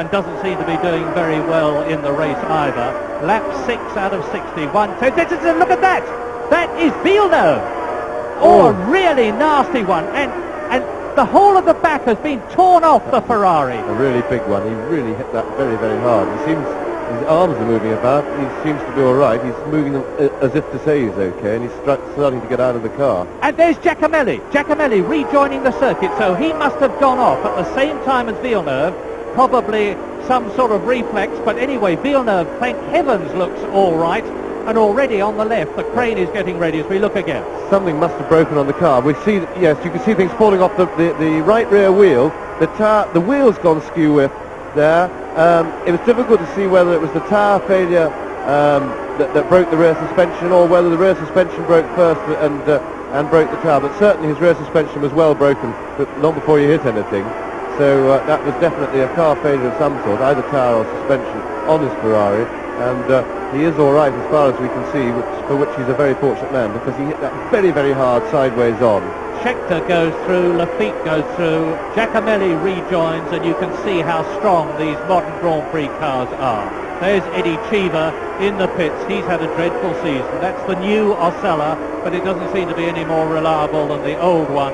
and doesn't seem to be doing very well in the race either. Lap 6 out of 61. Look at that! That is Villeneuve! Oh, a really nasty one. And the whole of the back has been torn off the Ferrari. A really big one. He really hit that very, very hard. He seems, his arms are moving about. He seems to be all right. He's moving them as if to say he's okay, and he's starting to get out of the car. And there's Giacomelli. Giacomelli rejoining the circuit, so he must have gone off at the same time as Villeneuve. Probably some sort of reflex, but anyway, Villeneuve, thank heavens, looks all right. And already on the left, the crane is getting ready as we look again. Something must have broken on the car. We see, yes, you can see things falling off the right rear wheel. The wheel's gone skew-whiff there. It was difficult to see whether it was the tyre failure that broke the rear suspension, or whether the rear suspension broke first and broke the tyre. But certainly his rear suspension was well broken, but long before he hit anything. So that was definitely a car failure of some sort, either tyre or suspension on his Ferrari. And he is all right as far as we can see, for which he's a very fortunate man, because he hit that very, very hard sideways on. Scheckter goes through, Lafitte goes through, Giacomelli rejoins, and you can see how strong these modern Grand Prix cars are. There's Eddie Cheever in the pits. He's had a dreadful season. That's the new Osella, but it doesn't seem to be any more reliable than the old one.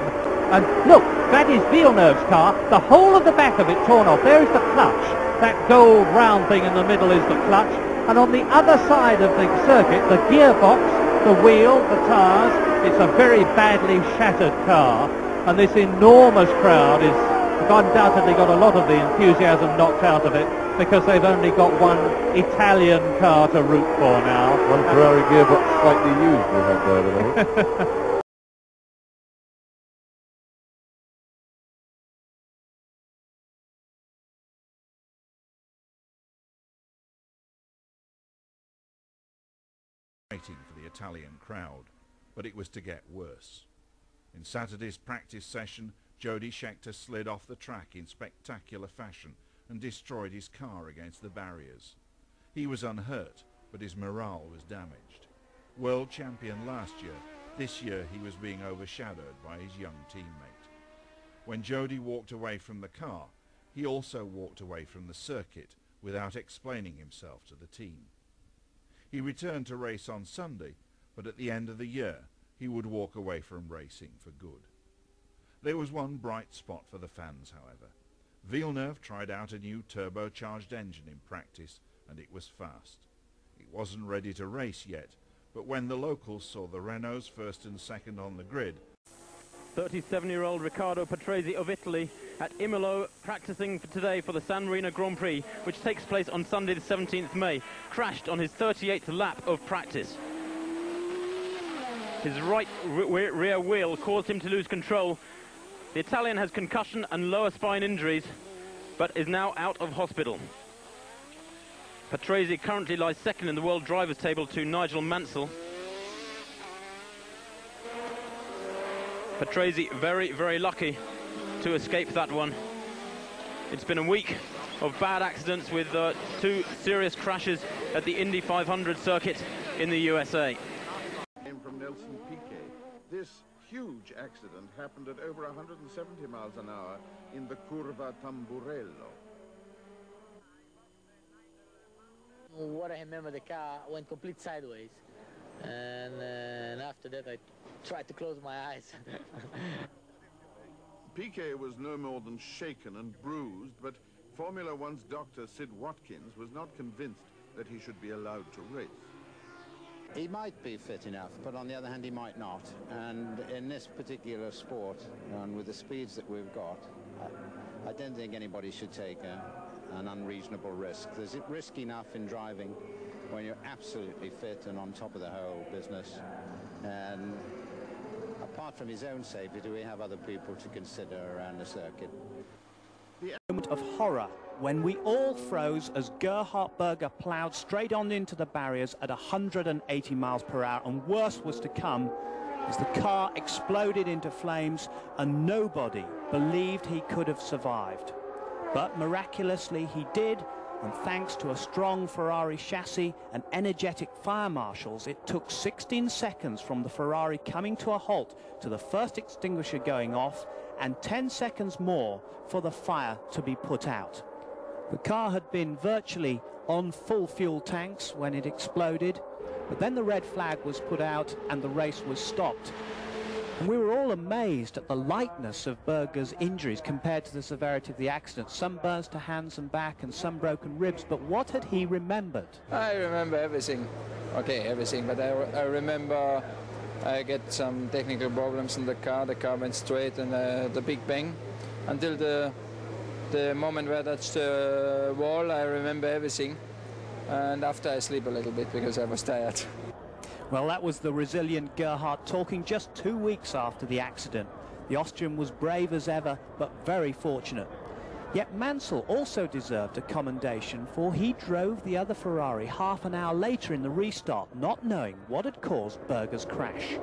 And look, that is Villeneuve's car. The whole of the back of it torn off. There is the clutch. That gold round thing in the middle is the clutch. And on the other side of the circuit, the gearbox, the wheel, the tyres, it's a very badly shattered car. And this enormous crowd has undoubtedly got a lot of the enthusiasm knocked out of it, because they've only got one Italian car to root for now. One Ferrari gearbox slightly used we had there, I think. Waiting for the Italian crowd, but it was to get worse. In Saturday's practice session, Jody Scheckter slid off the track in spectacular fashion and destroyed his car against the barriers. He was unhurt, but his morale was damaged. World champion last year, this year he was being overshadowed by his young teammate. When Jody walked away from the car, he also walked away from the circuit without explaining himself to the team. He returned to race on Sunday, but at the end of the year he would walk away from racing for good. There was one bright spot for the fans, however. Villeneuve tried out a new turbocharged engine in practice, and it was fast. It wasn't ready to race yet, but when the locals saw the Renaults first and second on the grid... 37-year-old Ricardo Patrese of Italy at Imola, practicing for today for the San Marino Grand Prix, which takes place on Sunday the 17th May, crashed on his 38th lap of practice. His right rear wheel caused him to lose control. The Italian has concussion and lower spine injuries, but is now out of hospital. Patrese currently lies second in the world drivers' table to Nigel Mansell. Patrese very, very lucky to escape that one. It's been a week of bad accidents with 2 serious crashes at the Indy 500 circuit in the USA. From Nelson Piquet. This huge accident happened at over 170 miles an hour in the Curva Tamburello. What I remember, the car went complete sideways, and after that I tried to close my eyes. Piquet was no more than shaken and bruised, but Formula One's doctor, Sid Watkins, was not convinced that he should be allowed to race. He might be fit enough, but on the other hand he might not. And in this particular sport, and with the speeds that we've got, I don't think anybody should take an unreasonable risk. There's risk enough in driving when you're absolutely fit and on top of the whole business. And apart from his own safety, do we have other people to consider around the circuit? Moment of horror when we all froze as Gerhard Berger ploughed straight on into the barriers at 180 miles per hour, and worse was to come as the car exploded into flames and nobody believed he could have survived. But miraculously he did, and thanks to a strong Ferrari chassis and energetic fire marshals, it took 16 seconds from the Ferrari coming to a halt to the first extinguisher going off, and 10 seconds more for the fire to be put out. The car had been virtually on full fuel tanks when it exploded, but then the red flag was put out and the race was stopped. And we were all amazed at the lightness of Berger's injuries compared to the severity of the accident. Some burns to hands and back and some broken ribs, but what had he remembered? I remember everything. Okay, everything, but I remember I get some technical problems in the car went straight and the big bang. Until the moment where I touched the wall, I remember everything. And after I sleep a little bit because I was tired. Well, that was the resilient Gerhard talking just 2 weeks after the accident. The Austrian was brave as ever, but very fortunate. Yet Mansell also deserved a commendation, for he drove the other Ferrari half an hour later in the restart, not knowing what had caused Berger's crash.